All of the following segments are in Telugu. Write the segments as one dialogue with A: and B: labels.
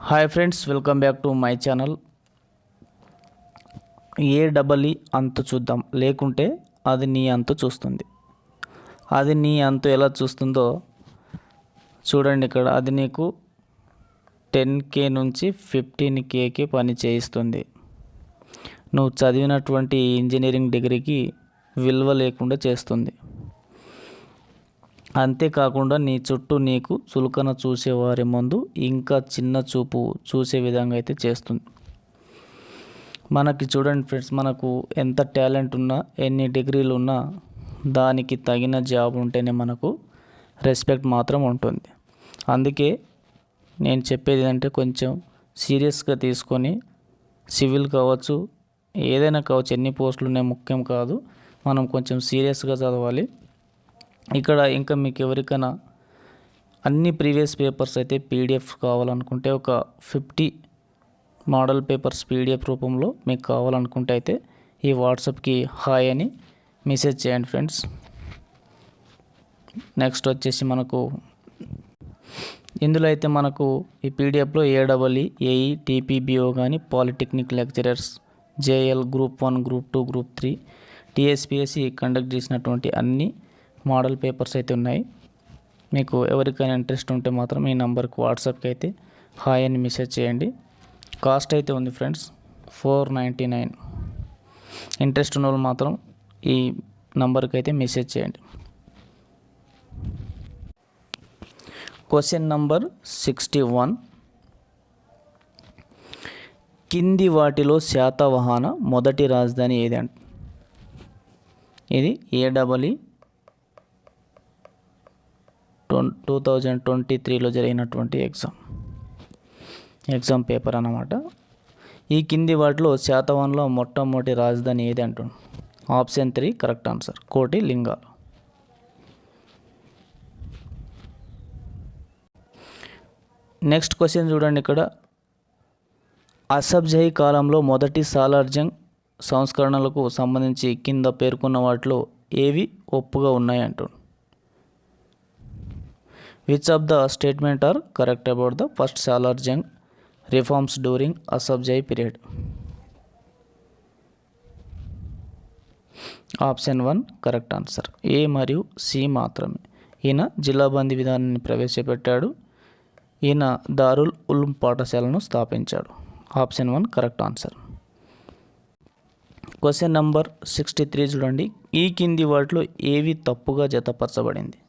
A: Hi friends, welcome back to my channel. ఏడబల్ఈ అంతు చూద్దాం, లేకుంటే అది నీ అంతు చూస్తుంది. అది నీ అంతు ఎలా చూస్తుందో చూడండి. ఇక్కడ అది నీకు 10K నుంచి 15Kకి పని చేయిస్తుంది. నువ్వు చదివినటువంటి ఇంజనీరింగ్ డిగ్రీకి విలువ లేకుండా చేస్తుంది. అంతేకాకుండా నీ చుట్టూ నీకు చులకన చూసేవారి ముందు ఇంకా చిన్న చూపు చూసే విధంగా అయితే చేస్తుంది. మనకి చూడండి ఫ్రెండ్స్, మనకు ఎంత టాలెంట్ ఉన్నా, ఎన్ని డిగ్రీలు ఉన్నా, దానికి తగిన జాబ్ ఉంటేనే మనకు రెస్పెక్ట్ మాత్రం ఉంటుంది. అందుకే నేను చెప్పేది ఏంటంటే, కొంచెం సీరియస్గా తీసుకొని, సివిల్ కావచ్చు, ఏదైనా కావచ్చు, ఎన్ని పోస్టులు ఉన్నాయి ముఖ్యం కాదు, మనం కొంచెం సీరియస్గా చదవాలి. ఇక్కడ ఇంకా మీకు ఎవరికైనా అన్ని ప్రీవియస్ పేపర్స్ అయితే పీడిఎఫ్ కావాలనుకుంటే, ఒక 50 మోడల్ పేపర్స్ పీడిఎఫ్ రూపంలో మీకు కావాలనుకుంటే అయితే ఈ వాట్సాప్కి హాయ్ అని మెసేజ్ చేయండి ఫ్రెండ్స్. నెక్స్ట్ వచ్చేసి మనకు ఇందులో అయితే మనకు ఈ పీడిఎఫ్లో ఏడబల్ఈ, ఏఈ, టీపీబీఓ కానీ, polytechnic lecturers, JL, group 1, group 2, group 3, TSPSC conduct చేసినటువంటి అన్ని మోడల్ పేపర్స్ అయితే ఉన్నాయి. మీకు ఎవరికైనా ఇంట్రెస్ట్ ఉంటే మాత్రం ఈ నంబర్కి వాట్సాప్కి అయితే హాయ్ అని మెసేజ్ చేయండి. కాస్ట్ అయితే ఉంది ఫ్రెండ్స్, 499. ఇంట్రెస్ట్ ఉన్న వాళ్ళు మాత్రం ఈ నంబర్కి అయితే మెసేజ్ చేయండి. Question number 61. కింది వాటిలో శాతవాహన మొదటి రాజధాని ఏది అంట. ఇది ఏడబల్ఈ 2023లో జరిగినటువంటి ఎగ్జామ్ పేపర్ అన్నమాట. ఈ కింది వాటిలో శాతవాహనలో మొట్టమొదటి రాజధాని ఏది అంటుంది. ఆప్షన్ 3 కరెక్ట్ ఆన్సర్, కోటి లింగాలు. నెక్స్ట్ క్వశ్చన్ చూడండి. ఇక్కడ అసబ్జాహీ కాలంలో మొదటి సాలార్జంగ్ సంస్కరణలకు సంబంధించి కింద పేర్కొన్న వాటిలో ఏవి ఒప్పుగా ఉన్నాయి అంటుంది. Which of the statement are correct about the first Salar Jung reforms during Asaf Jahi period. Option 1 correct answer, A మరియు సి మాత్రమే. ఈయన జిల్లాబందీ విధానాన్ని ప్రవేశపెట్టాడు. ఈయన దారుల్ ఉలూమ్ పాఠశాలను స్థాపించాడు. Option 1 correct answer. Question number 63 చూడండి. ఈ కింది వాటిలో ఏవి తప్పుగా జతపరచబడింది.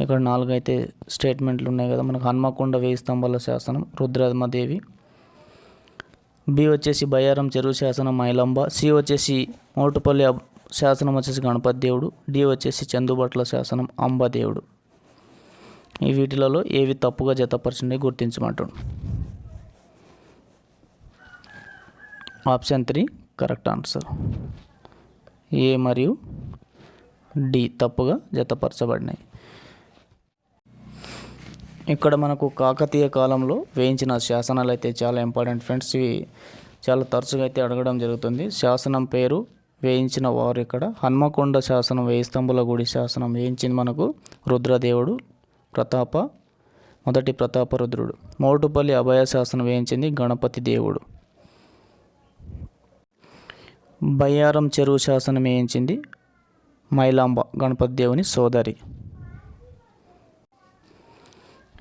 A: ఇక్కడ 4 అయితే స్టేట్మెంట్లు ఉన్నాయి కదా మనకు. హన్మకొండ 1000 స్తంభాల శాసనం రుద్రమదేవి, బి వచ్చేసి బయ్యారం చెరువు శాసనం మైలంబ, సి వచ్చేసి మోటుపల్లి శాసనం వచ్చేసి గణపతి దేవుడు, డి వచ్చేసి చందుబట్ల శాసనం అంబదేవుడు. ఈ వీటిలలో ఏవి తప్పుగా జతపరచండి గుర్తించమంటాడు. ఆప్షన్ 3 కరెక్ట్ ఆన్సర్, ఏ మరియు డి తప్పుగా జతపరచబడినాయి. ఇక్కడ మనకు కాకతీయ కాలంలో వేయించిన శాసనాలు అయితే చాలా ఇంపార్టెంట్ ఫ్రెండ్స్. ఇవి చాలా తరచుగా అయితే అడగడం జరుగుతుంది. శాసనం పేరు, వేయించిన వారు. ఇక్కడ హన్మకొండ శాసనం 1000 స్తంభాల గుడి శాసనం వేయించింది మనకు రుద్రదేవుడు, మొదటి ప్రతాపరుద్రుడు. మోటుపల్లి అభయ శాసనం వేయించింది గణపతి దేవుడు. బయ్యారం చెరువు శాసనం వేయించింది మైలాంబ, గణపతి దేవుని సోదరి.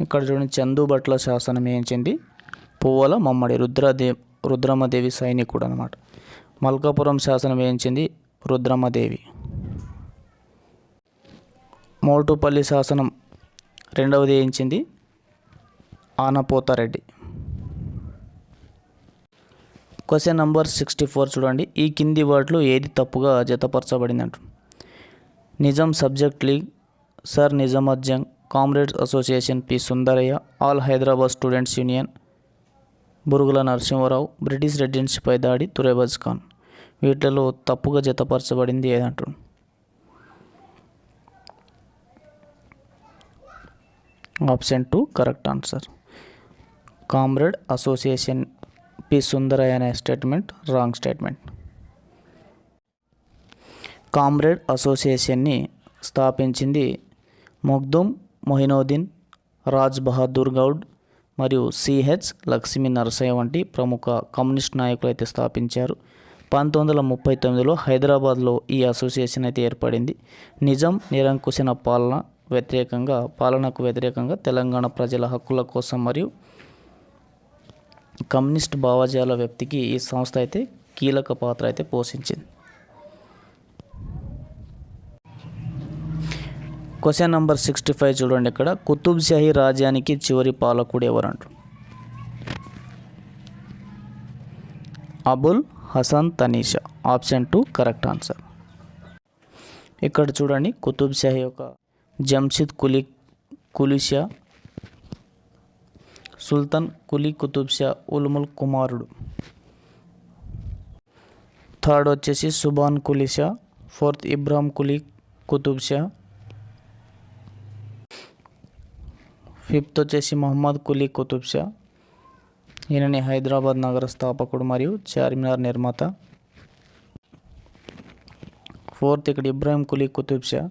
A: ఇక్కడ చూడండి, చందుబట్ల శాసనం వేయించింది పువ్వల మమ్మడి, రుద్రమదేవి సైనికుడు అనమాట. మల్కాపురం శాసనం వేయించింది రుద్రమదేవి. మోటుపల్లి శాసనం రెండవది వేయించింది ఆనపోతారెడ్డి. క్వశ్చన్ నంబర్ 64 చూడండి. ఈ కింది వాటిలో ఏది తప్పుగా జతపరచబడింది అంటు. Nizam subject league, sir Nizamat Jung, comrades association, P Sundarayya, all Hyderabad students union, Burugula Narasimha Rao, British రెసిడెన్సీపై దాడి, తురేబాజ్ ఖాన్. వీటిలో తప్పుగా జతపరచబడింది ఏదంటారు. Option 2 correct answer, comrade association, P Sundarayya అనే స్టేట్మెంట్ రాంగ్ స్టేట్మెంట్. కామ్రేడ్ అసోసియేషన్ని స్థాపించింది మఖ్దూమ్ మొయినుద్దీన్, రాజ్ బహదూర్ గౌడ్, మరియు సిహెచ్ లక్ష్మీ నరసయ్య వంటి ప్రముఖ కమ్యూనిస్ట్ నాయకులు అయితే స్థాపించారు. 1939లో హైదరాబాద్లో ఈ అసోసియేషన్ అయితే ఏర్పడింది. నిజాం నిరంకుశన పాలనకు వ్యతిరేకంగా తెలంగాణ ప్రజల హక్కుల కోసం మరియు కమ్యూనిస్ట్ భావజాల వ్యక్తికి ఈ సంస్థ అయితే కీలక పాత్ర అయితే పోషించింది. క్వశ్చన్ నెంబర్ 65 చూడండి. ఇక్కడ కుతుబ్ షాహీ రాజ్యానికి చివరి పాలకుడు ఎవరంటారు? Abul Hasan Tanisha. Option 2 correct answer. ఇక్కడ చూడండి, కుతుబ్ షాహీ యొక్క జంషిద్ కులీ షా, సుల్తాన్ కులీ కుతుబ్ షా ఉల్ కుమారుడు. థర్డ్ వచ్చేసి సుబాన్ కులీ షా, ఫోర్త్ ఇబ్రాహిం కులీ కుతుబ్ షా, ఫిఫ్త్ వచ్చేసి మహమ్మద్ కులీ కుతుబ్ షా. ఈయనని హైదరాబాద్ నగర స్థాపకుడు మరియు చార్మినార్ నిర్మాత. ఫోర్త్ ఇక్కడ ఇబ్రాహిం కులీ కుతుబ్ షా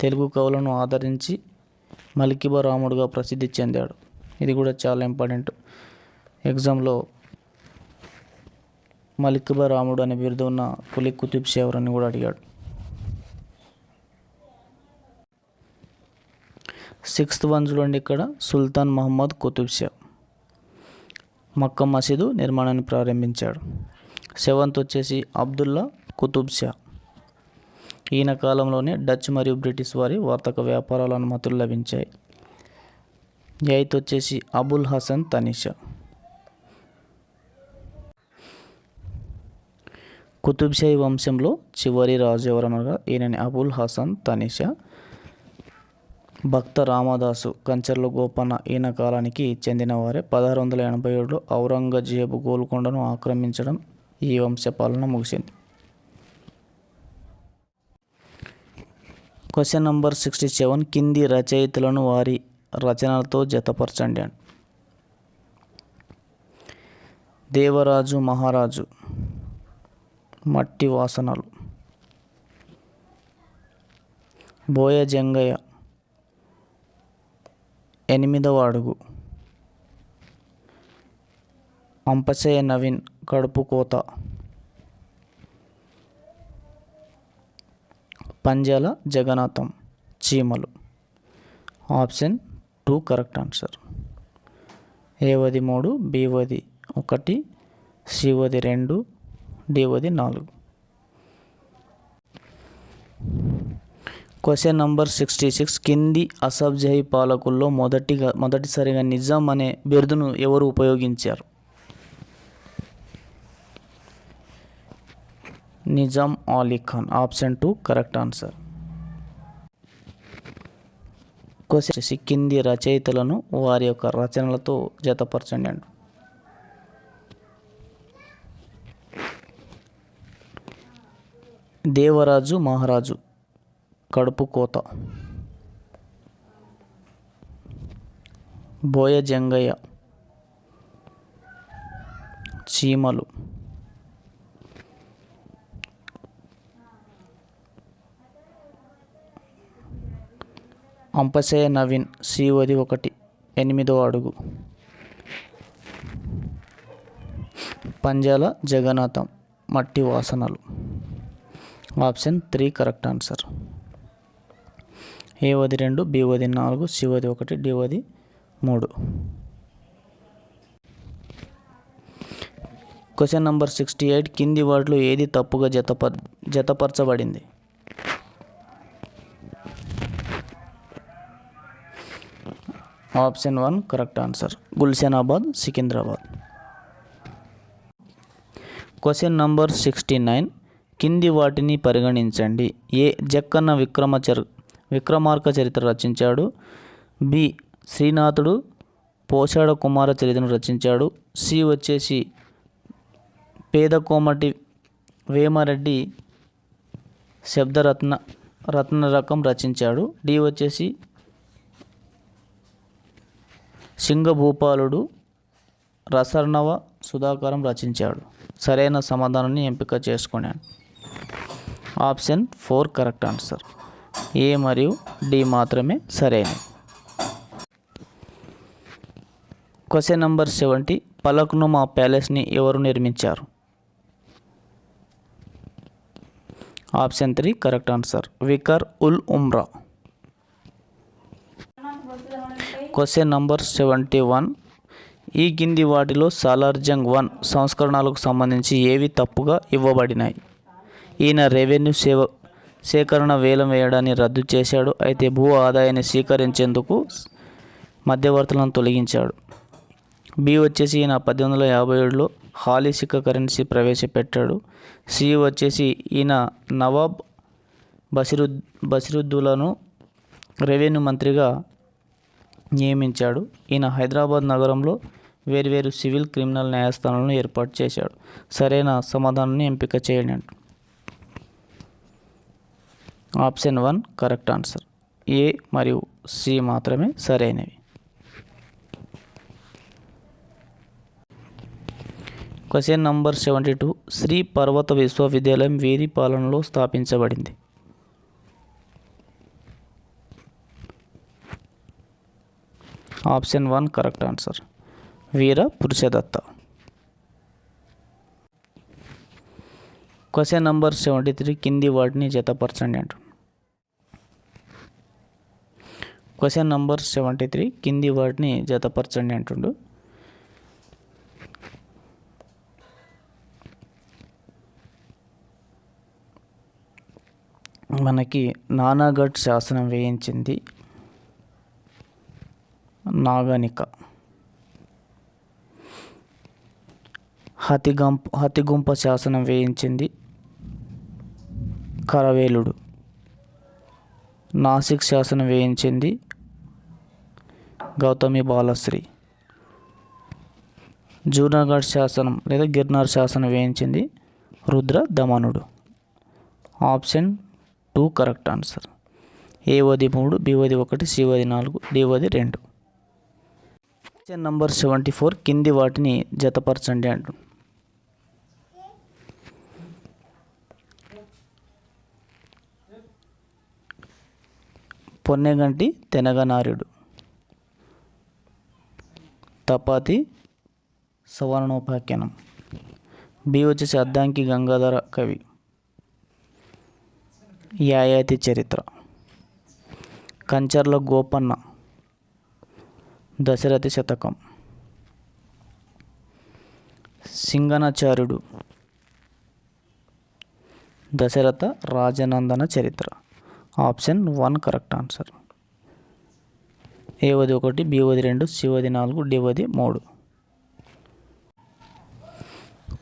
A: తెలుగు కవులను ఆదరించి మలికిబా రాముడుగా ప్రసిద్ధి చెందాడు. ఇది కూడా చాలా ఇంపార్టెంట్. ఎగ్జామ్లో మలికిబా రాముడు అనే బిరుదు ఉన్న కులీ కుతుబ్ షా ఎవరని కూడా అడిగాడు. 6th వన్ చూడండి. ఇక్కడ సుల్తాన్ మహమ్మద్ కుతుబ్ షా మక్కా మసీదు నిర్మాణాన్ని ప్రారంభించాడు. 7th వచ్చేసి అబ్దుల్లా కుతుబ్ షా. ఈయన కాలంలోనే డచ్ మరియు బ్రిటిష్ వారి వర్తక వ్యాపారాల అనుమతులు లభించాయి. 8th వచ్చేసి అబుల్ హసన్ తనీషా. కుతుబ్ షాహీ వంశంలో చివరి రాజు ఎవరనగా ఈయనని అబుల్ హసన్ తనీషా. భక్త రామదాసు కంచర్ల గోపన్న ఈయన కాలానికి చెందినవారే. 1687లో ఔరంగజేబు గోల్కొండను ఆక్రమించడం ఈ వంశ పాలన ముగిసింది. క్వశ్చన్ నంబర్ 67 కింది రచయితలను వారి రచనలతో జతపరచండి అని. దేవరాజు మహారాజు, మట్టి వాసనలు, బోయ జంగయ్య, 8వ అడుగు, అంపశయ్య నవీన్, కడుపు కోత, పంజాల జగన్నాథం, చీమలు. Option 2 correct answer. ఏవది 3, బీవది 1, సివది 2, డివది 4. క్వశ్చన్ నంబర్ 66 కింది అసఫ్జాహీ పాలకుల్లో మొదటిసారిగా నిజాం అనే బిరుదును ఎవరు ఉపయోగించారు? Nizam Ali Khan. Option 2 correct answer. Question కింది రచయితలను వారి యొక్క రచనలతో జతపరచండి అండి. దేవరాజు మహారాజు, కడుపు కోత, బోయ జంగయ్య, చీమలు, అంపశయ్య నవీన్, సివది 1, 8వ అడుగు, పంజాల జగన్నాథం, మట్టి వాసనలు. Option 3 correct answer. ఏవది 2, బీవది 4, సివది 1, డివది 3. క్వశ్చన్ నంబర్ 68 కింది వాటిలో ఏది తప్పుగా జతపరచబడింది? Option 1 correct answer. Gulshanabad, Secunderabad. Question number 69 కింది వాటిని పరిగణించండి. ఏ జక్కన్న విక్రమార్క చరిత్ర రచించాడు? బి శ్రీనాథుడు పోషాడ కుమార చరిత్రను రచించాడు. సి వచ్చేసి పేదకోమటి వేమారెడ్డి రత్నరకం రచించాడు. డి వచ్చేసి సింగభూపాలుడు రసర్ణవ సుధాకరం రచించాడు. సరైన సమాధానాన్ని ఎంపిక చేసుకున్నాను. Option 4 correct answer. ఏ మరియు డి మాత్రమే సరైనవి. క్వశ్చన్ నెంబర్ 70 పలక్నుమా ప్యాలెస్ని ఎవరు నిర్మించారు? ఆప్షన్ 3 కరెక్ట్ ఆన్సర్, వికర్ ఉల్ ఉమ్రా. క్వశ్చన్ నంబర్ 71 ఈ కింది వాటిలో సాలార్జంగ్ 1 సంస్కరణలకు సంబంధించి ఏవి తప్పుగా ఇవ్వబడినాయి? ఈయన రెవెన్యూ సేకరణ వేలం వేయడాన్ని రద్దు చేశాడు. అయితే భూ ఆదాయాన్ని స్వీకరించేందుకు మధ్యవర్తులను తొలగించాడు. బి వచ్చేసి ఈయన 1857లో హాలీసిక కరెన్సీ ప్రవేశపెట్టాడు. సి వచ్చేసి ఈయన నవాబ్ బసిరుద్దౌలాను రెవెన్యూ మంత్రిగా నియమించాడు. ఈయన హైదరాబాద్ నగరంలో వేర్వేరు సివిల్ క్రిమినల్ న్యాయస్థానాలను ఏర్పాటు చేశాడు. సరైన సమాధానాన్ని ఎంపిక చేయండి. ఆప్షన్ 1 కరెక్ట్ ఆన్సర్, ఏ మరియు సి మాత్రమే సరైనవి. క్వశ్చన్ నంబర్ 72 శ్రీ పర్వత విశ్వవిద్యాలయం వీరి పాలనలో స్థాపించబడింది? ఆప్షన్ 1 కరెక్ట్ ఆన్సర్, వీర పురుషదత్త. క్వశ్చన్ నంబర్ 73 కింది వాటిని జతపరచండి అంటు. క్వశ్చన్ నంబర్ 73 కింది వాటిని జతపరచండి అంటుండు. మనకి నానాగఢ్ శాసనం వేయించింది నాగనిక. హతిగుంప శాసనం వేయించింది కరవేలుడు. నాసిక్ శాసనం వేయించింది గౌతమి బాలశ్రీ. జూనాగఢ్ శాసనం లేదా గిర్నార్ శాసనం వేయించింది రుద్ర దమనుడు. ఆప్షన్ 2 కరెక్ట్ ఆన్సర్, ఏ వది 3, బి వది 1, సి వది 4, డి వది 2. క్వశ్చన్ నంబర్ 74 కింది వాటిని జతపరచండి అంటు. పొన్నెగంటి తెనగనార్యుడు, తపాతి సవర్ణోపాఖ్యానం. బి వచ్చేసి అద్దంకి గంగాధర కవి, యాయాతి చరిత్ర. కంచర్ల గోపన్న, దశరథి శతకం. సింగనాచార్యుడు, దశరథ రాజనందన చరిత్ర. ఆప్షన్ 1 కరెక్ట్ ఆన్సర్, ఏ వది 1, బి వది 2, సి వది 4, డి వది 3.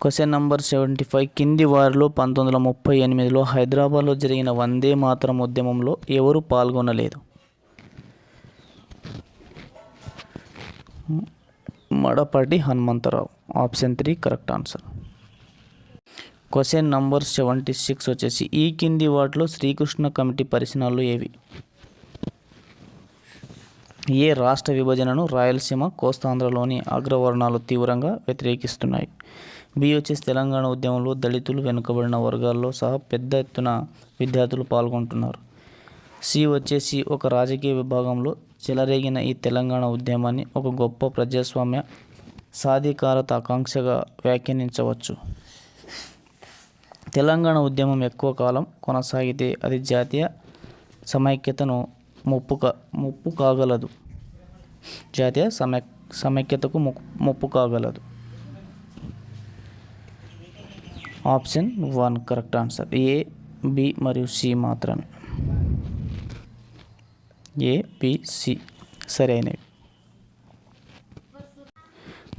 A: క్వశ్చన్ నంబర్ 75 కింది వారిలో 1938లో హైదరాబాద్లో జరిగిన వందే మాతరం ఉద్యమంలో ఎవరు పాల్గొనలేదు? Madapati Hanumantha Rao. Option 3 correct answer. Question number 76 వచ్చేసి ఈ కింది వాటిలో శ్రీకృష్ణ కమిటీ పరిశీలనలు ఏవి? ఏ రాష్ట్ర విభజనను రాయలసీమ కోస్తాంధ్రలోని అగ్రవర్ణాలు తీవ్రంగా వ్యతిరేకిస్తున్నాయి? బి వచ్చేసి తెలంగాణ ఉద్యమంలో దళితులు, వెనుకబడిన వర్గాల్లో సహా పెద్ద ఎత్తున విద్యార్థులు పాల్గొంటున్నారు. సి వచ్చేసి ఒక రాజకీయ విభాగంలో చెలరేగిన ఈ తెలంగాణ ఉద్యమాన్ని ఒక గొప్ప ప్రజాస్వామ్య సాధికారత ఆకాంక్షగా వ్యాఖ్యానించవచ్చు. తెలంగాణ ఉద్యమం ఎక్కువ కాలం కొనసాగితే అది జాతీయ సమైక్యతను ముప్పు కాగలదు. జాతీయ సమైక్యతకు ముప్పు కాగలదు. Option 1 correct answer, A, B మరియు సి మాత్రమే. ఏ, బి, సి సరైనవి.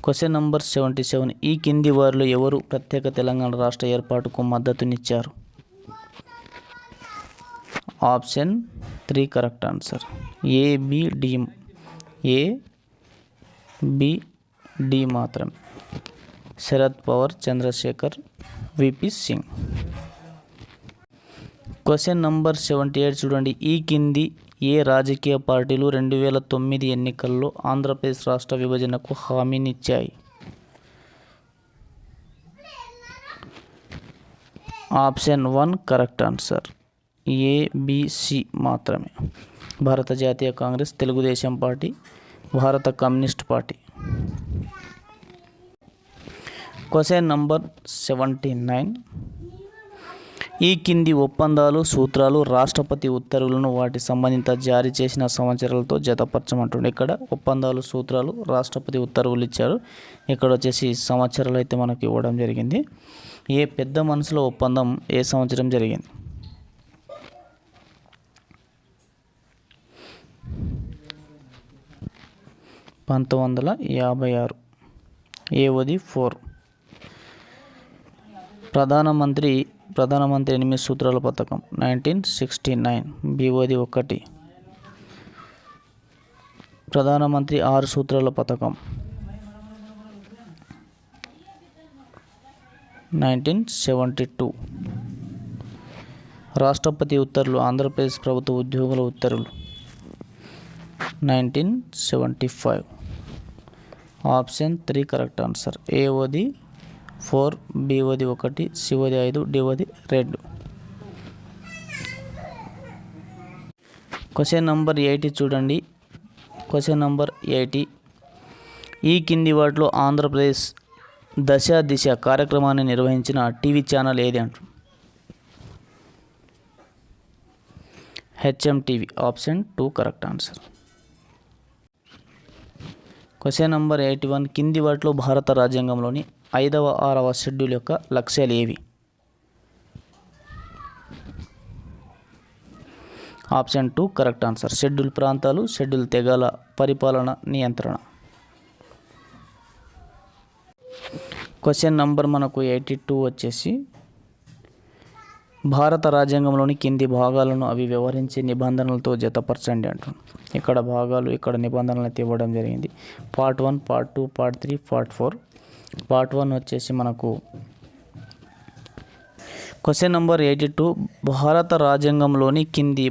A: క్వశ్చన్ నంబర్ 77 ఈ కింది వారిలో ఎవరు ప్రత్యేక తెలంగాణ రాష్ట్ర ఏర్పాటుకు మద్దతునిచ్చారు? Option 3 correct answer, A, B, D. A, B, D మాత్రమే. శరద్ పవార్, చంద్రశేఖర్, విపి సింగ్. క్వశ్చన్ నంబర్ 78 చూడండి. ఈ కింది ఏ రాజకీయ పార్టీలు 2009 ఎన్నికల్లో ఆంధ్రప్రదేశ్ రాష్ట్ర విభజనకు హామీనిచ్చాయి? Option 1 correct answer, A, B, C మాత్రమే. భారత జాతీయ కాంగ్రెస్, తెలుగుదేశం పార్టీ, భారత కమ్యూనిస్ట్ పార్టీ. Question number 79. ఈ కింది ఒప్పందాలు సూత్రాలు రాష్ట్రపతి ఉత్తర్వులను వాటి సంబంధిత జారీ చేసిన సంవత్సరాలతో జతపరచమంటుండే. ఇక్కడ ఒప్పందాలు సూత్రాలు రాష్ట్రపతి ఉత్తర్వులు ఇచ్చారు. ఇక్కడ వచ్చేసి సంవత్సరాలు అయితే మనకు ఇవ్వడం జరిగింది. ఏ పెద్ద మనసులో ఒప్పందం ఏ సంవత్సరం జరిగింది? 1956. ఏవది 4. ప్రధానమంత్రి 8 సూత్రాల పథకం 1969. బివది 1. ప్రధానమంత్రి 6 సూత్రాల పథకం 1972. రాష్ట్రపతి ఉత్తర్వులు ఆంధ్రప్రదేశ్ ప్రభుత్వ ఉద్యోగుల ఉత్తర్వులు 1975. Option 3 correct answer. ఏవది 4, బివది 1, సివది 5, డివది 2. క్వశ్చన్ నంబర్ 80 చూడండి. Question number 80. ఈ కింది వాటిలో ఆంధ్రప్రదేశ్ దశ దిశ కార్యక్రమాన్ని నిర్వహించిన టీవీ ఛానల్ ఏది అంటారు? HM TV. Option 2 correct answer. Question number 81. కింది వాటిలో భారత రాజ్యాంగంలోని 5వ 6వ షెడ్యూల్ యొక్క లక్ష్యాలు ఏవి? Option 2 correct answer. షెడ్యూల్ ప్రాంతాలు, షెడ్యూల్ తెగల పరిపాలన నియంత్రణ. క్వశ్చన్ నంబర్ మనకు 82 వచ్చేసి భారత రాజ్యాంగంలోని కింది భాగాలను అవి వ్యవహరించే నిబంధనలతో జతపరచండి అంటున్నాను. ఇక్కడ భాగాలు, ఇక్కడ నిబంధనలు అయితే ఇవ్వడం జరిగింది. Part 1, part 2, part 3, part 4. Part 1 వచ్చేసి మనకు క్వశ్చన్ నంబర్ 82. భారత రాజ్యాంగంలోని కింది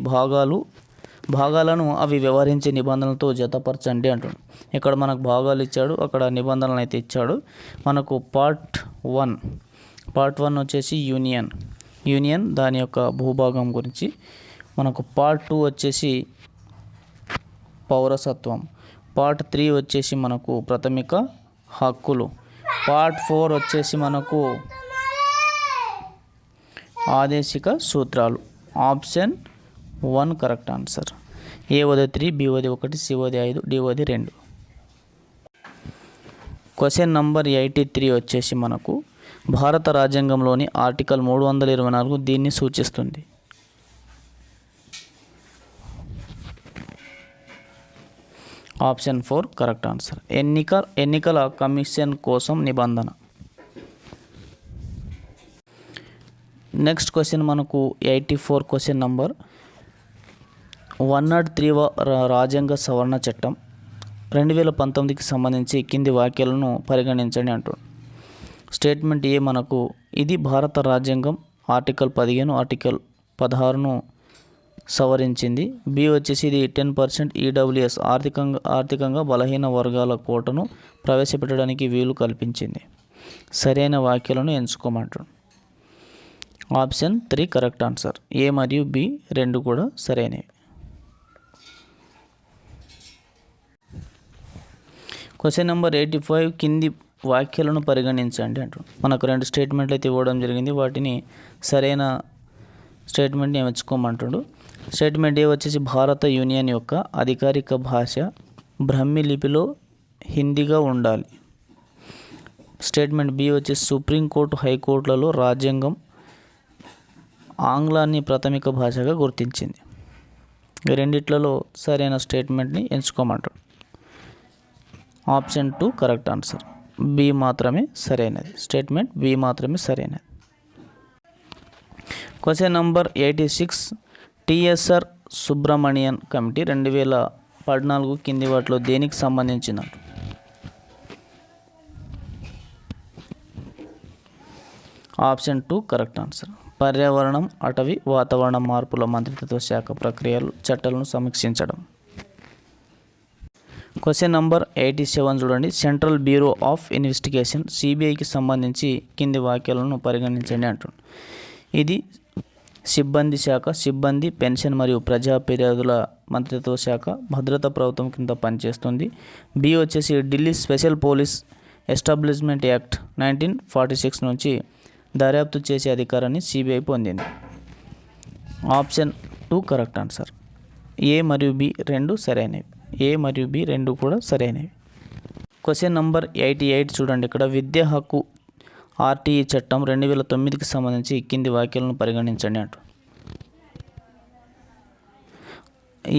A: భాగాలను అవి వ్యవహరించే నిబంధనలతో జతపరచండి అంటున్నాడు. ఇక్కడ మనకు భాగాలు ఇచ్చాడు, అక్కడ నిబంధనలు అయితే ఇచ్చాడు. మనకు పార్ట్ 1 వచ్చేసి యూనియన్ దాని యొక్క భూభాగం గురించి. మనకు పార్ట్ 2 వచ్చేసి పౌరసత్వం. పార్ట్ 3 వచ్చేసి మనకు ప్రాథమిక హక్కులు. పార్ట్ 4 వచ్చేసి మనకు ఆదేశిక సూత్రాలు. Option 1 correct answer. ఏవది 3, బివది 1, సివది 5, డివది 2. క్వశ్చన్ నంబర్ 83 వచ్చేసి మనకు భారత రాజ్యాంగంలోని ఆర్టికల్ 324 దీన్ని సూచిస్తుంది. Option 4 correct answer. ఎన్నికల కమిషన్ కోసం నిబంధన. నెక్స్ట్ క్వశ్చన్ మనకు 84. క్వశ్చన్ నంబర్ 103వ రాజ్యాంగ సవరణ చట్టం 2019కి సంబంధించి కింది వాక్యాలను పరిగణించండి అంటుంది. స్టేట్మెంట్ ఏ మనకు ఇది భారత రాజ్యాంగం ఆర్టికల్ 15, ఆర్టికల్ 16ను సవరించింది. బి వచ్చేసి ఇది 10% ఈడబ్ల్యూఎస్ ఆర్థికంగా బలహీన వర్గాల కోటను ప్రవేశపెట్టడానికి వీలు కల్పించింది. సరైన వాక్యాలను ఎంచుకోమంటాడు. Option 3 correct answer. ఏ మరియు బి రెండు కూడా సరైనవి. Question number 85. కింది వాక్యాలను పరిగణించండి అంటాడు. మనకు 2 స్టేట్మెంట్లు అయితే ఇవ్వడం జరిగింది. వాటిని సరైన స్టేట్మెంట్ని ఎంచుకోమంటాడు. స్టేట్మెంట్ ఏ వచ్చేసి భారత యూనియన్ యొక్క అధికారిక భాష బ్రహ్మి లిపిలో హిందీగా ఉండాలి. స్టేట్మెంట్ బి వచ్చేసి సుప్రీంకోర్టు హైకోర్టులలో రాజ్యాంగం ఆంగ్లాన్ని ప్రాథమిక భాషగా గుర్తించింది. ఈ రెండిట్లలో సరైన స్టేట్మెంట్ని ఎంచుకోమంటాడు. Option 2 correct answer. బి మాత్రమే సరైనది. స్టేట్మెంట్ బి మాత్రమే సరైనది. Question number 86. TSR Subramanian committee 2014 కింది వాటిలో దేనికి సంబంధించిన? Option 2 correct answer. పర్యావరణం, అటవీ, వాతావరణ మార్పుల మంత్రిత్వ శాఖ ప్రక్రియలు చట్టాలను సమీక్షించడం. క్వశ్చన్ నంబర్ 87 చూడండి. సెంట్రల్ బ్యూరో ఆఫ్ ఇన్వెస్టిగేషన్ సిబిఐకి సంబంధించి కింది వాక్యాలను పరిగణించండి అంటుంది. ఇది సిబ్బంది శాఖ, సిబ్బంది, పెన్షన్ మరియు ప్రజా ఫిర్యాదుల మంత్రిత్వ శాఖ, భద్రతా ప్రభుత్వం కింద పనిచేస్తుంది. బి వచ్చేసి Delhi special police establishment act 1946 నుంచి దర్యాప్తు చేసే అధికారాన్ని సిబిఐ పొందింది. Option 2 correct answer. ఏ మరియు బి రెండు సరైనవి. ఏ మరియు బి రెండు కూడా సరైనవి. క్వశ్చన్ నంబర్ 88 చూడండి. ఇక్కడ విద్యా హక్కు ఆర్టీఈ చట్టం 2009కి సంబంధించి కింది వ్యాఖ్యలను పరిగణించండి అంటూ.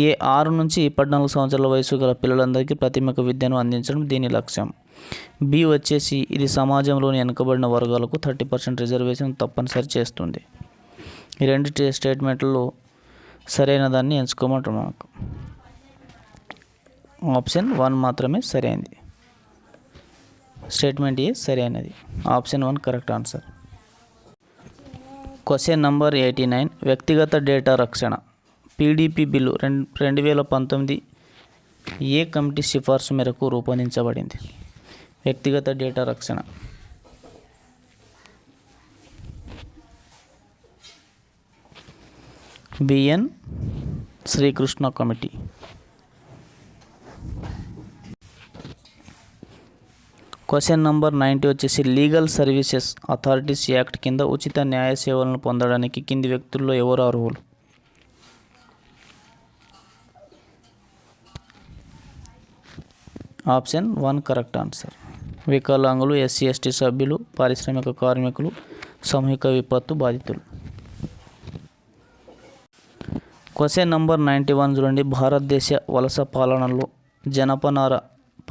A: ఏ 6 నుంచి 14 సంవత్సరాల వయసు గల పిల్లలందరికీ ప్రాథమిక విద్యను అందించడం దీని లక్ష్యం. బి వచ్చేసి ఇది సమాజంలోని వెనుకబడిన వర్గాలకు 30% రిజర్వేషన్ తప్పనిసరి చేస్తుంది. ఈ రెండు స్టేట్మెంట్లలో సరైన దాన్ని ఎంచుకోమంటున్నాం. మనకు ఆప్షన్ 1 మాత్రమే సరైనది. స్టేట్మెంట్ ఏ సరైనది. Option 1 correct answer. Question number 89 వ్యక్తిగత డేటా రక్షణ పీడీపీ బిల్లు 2019 ఏ కమిటీ సిఫార్సు మేరకు రూపొందించబడింది? వ్యక్తిగత డేటా రక్షణ B N Srikrishna committee. Question number 90 వచ్చేసి లీగల్ సర్వీసెస్ అథారిటీస్ యాక్ట్ కింద ఉచిత న్యాయ సేవలను పొందడానికి కింది వ్యక్తుల్లో ఎవరు అర్హులు? Option 1 correct answer. వికలాంగులు, ఎస్సీ ఎస్టీ సభ్యులు, పారిశ్రామిక కార్మికులు, సామూహిక విపత్తు బాధితులు. క్వశ్చన్ నంబర్ 91 చూడండి. భారతదేశ వలస పాలనలో జనపనార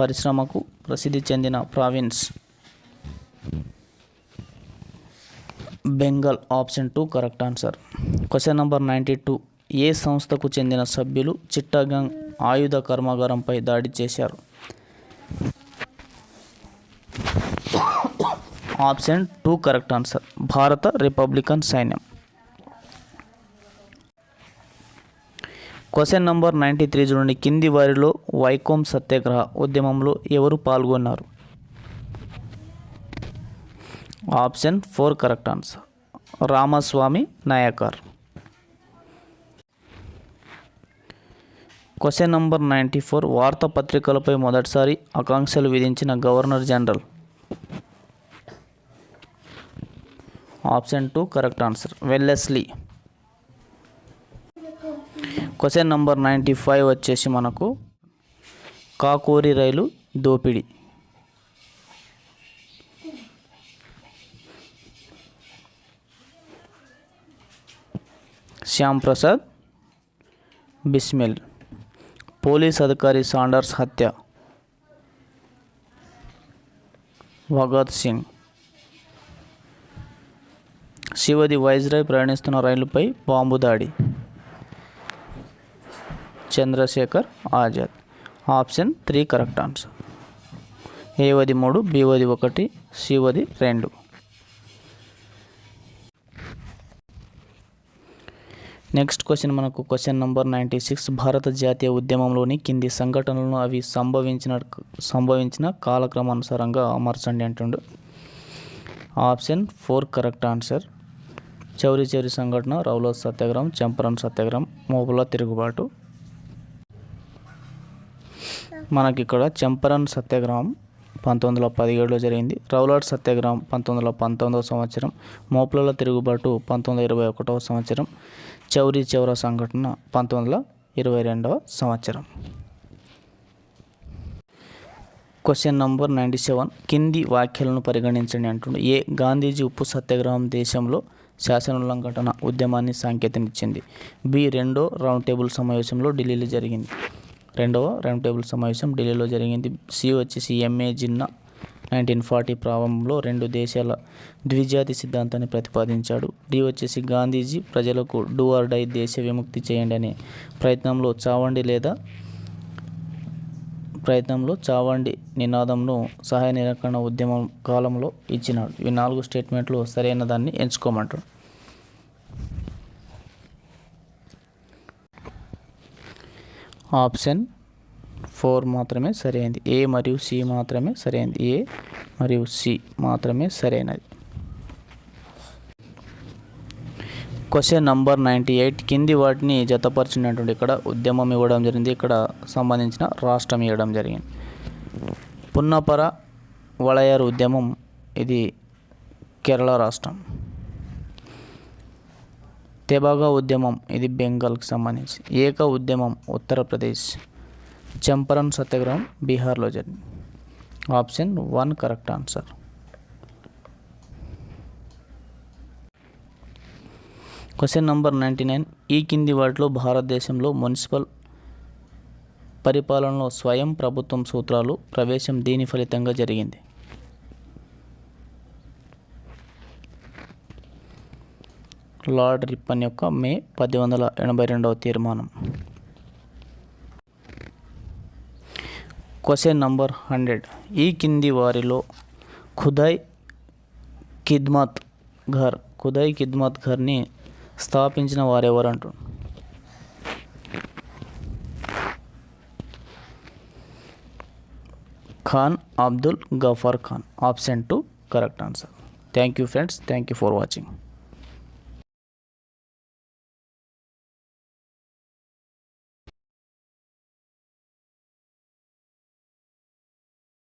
A: పరిశ్రమకు ప్రసిద్ధి చెందిన province Bengal. Option 2 correct answer. Question number 92 ఏ సంస్థకు చెందిన సభ్యులు చిట్టగాంగ్ ఆయుధ కర్మాగారంపై దాడి చేశారు? Option 2 correct answer. భారత రిపబ్లికన్ సైన్యం. క్వశ్చన్ నంబర్ 93 చూడండి. కింది వారిలో వైకోం సత్యాగ్రహ ఉద్యమంలో ఎవరు పాల్గొన్నారు? Option 4 correct answer. Ramaswamy Naicker. Question number 94 వార్తాపత్రికలపై మొదటిసారి ఆంక్షలు విధించిన governor general? Option 2 correct answer. Wellesley. Question number 95 వచ్చేసి మనకు కాకోరి రైలు దోపిడీ. శ్యామ్ ప్రసాద్ బిస్మిల్. పోలీస్ అధికారి సాండర్స్ హత్య. భగత్ సింగ్. శివది వైజ్రాయ్ ప్రయాణిస్తున్న రైలుపై బాంబు దాడి. Chandrashekhar Azad. Option 3 correct answer. ఏవది 3, బివది 1, సివది 2. నెక్స్ట్ క్వశ్చన్ మనకు క్వశ్చన్ నంబర్ 96 భారత జాతీయ ఉద్యమంలోని కింది సంఘటనలను అవి సంభవించిన కాలక్రమానుసారంగా అమర్చండి అంటుండు. Option 4 correct answer. Chauri Chauri సంఘటన, రౌలత్ సత్యాగ్రహం, చంపారణ్ సత్యాగ్రహం, మోపుల తిరుగుబాటు. మనకి ఇక్కడ చంపారణ్ సత్యాగ్రహం 1917లో జరిగింది. రౌలట్ సత్యాగ్రహం 1919వ సంవత్సరం. మోపుల తిరుగుబాటు 1921వ సంవత్సరం. చౌరీ చౌరా సంఘటన 1922వ సంవత్సరం. క్వశ్చన్ నంబర్ 97 కింది వ్యాఖ్యలను పరిగణించండి అంటుండే. ఏ గాంధీజీ ఉప్పు సత్యాగ్రహం దేశంలో శాసనోల్లంఘన ఉద్యమాన్ని సంకేతనిచ్చింది? బి రెండో రౌండ్ టేబుల్ సమావేశంలో ఢిల్లీలో జరిగింది. రెండవ రౌండ్ టేబుల్ సమావేశం ఢిల్లీలో జరిగింది. సి వచ్చేసి ఎంఏ జిన్నా 1940 ప్రారంభంలో రెండు దేశాల ద్విజాతి సిద్ధాంతాన్ని ప్రతిపాదించాడు. డి వచ్చేసి గాంధీజీ ప్రజలకు డూ ఆర్ డై దేశ విముక్తి చేయండి అనే ప్రయత్నంలో చావండి నినాదంను సహాయ నిరాకరణ ఉద్యమం కాలంలో ఇచ్చినాడు. ఈ 4 స్టేట్మెంట్లు సరైన దాన్ని ఎంచుకోమంటాడు. ఆప్షన్ 4 మాత్రమే సరైనది. ఏ మరియు సి మాత్రమే సరైనది. ఏ మరియు సి మాత్రమే సరైనది. క్వశ్చన్ నంబర్ 98 కింది వాటిని జతపరిచినటువంటి ఇక్కడ ఉద్యమం ఇవ్వడం జరిగింది. ఇక్కడ సంబంధించిన రాష్ట్రం ఇవ్వడం జరిగింది. పున్నపర వళయార్ ఉద్యమం ఇది కేరళ రాష్ట్రం. తెబాగా ఉద్యమం ఇది బెంగాల్కి సంబంధించి. ఏక ఉద్యమం ఉత్తరప్రదేశ్. చంపారణ్ సత్యాగ్రహం బీహార్లో జరిగింది. Option 1 correct answer. Question number 99. ఈ కింది వాటిలో భారతదేశంలో మున్సిపల్ పరిపాలనలో స్వయం ప్రభుత్వం సూత్రాలు ప్రవేశం దీని ఫలితంగా జరిగింది. లార్డ్ రిప్పన్ యొక్క మే 1882 తీర్మానం. Question number 100. ఈ కింది వారిలో ఖుదాయ్ ఖిద్మత్ ఘర్ని స్థాపించిన వారెవరు అంటారు? Khan Abdul Ghaffar Khan. Option 2 correct answer. Thank you friends. Thank you for watching.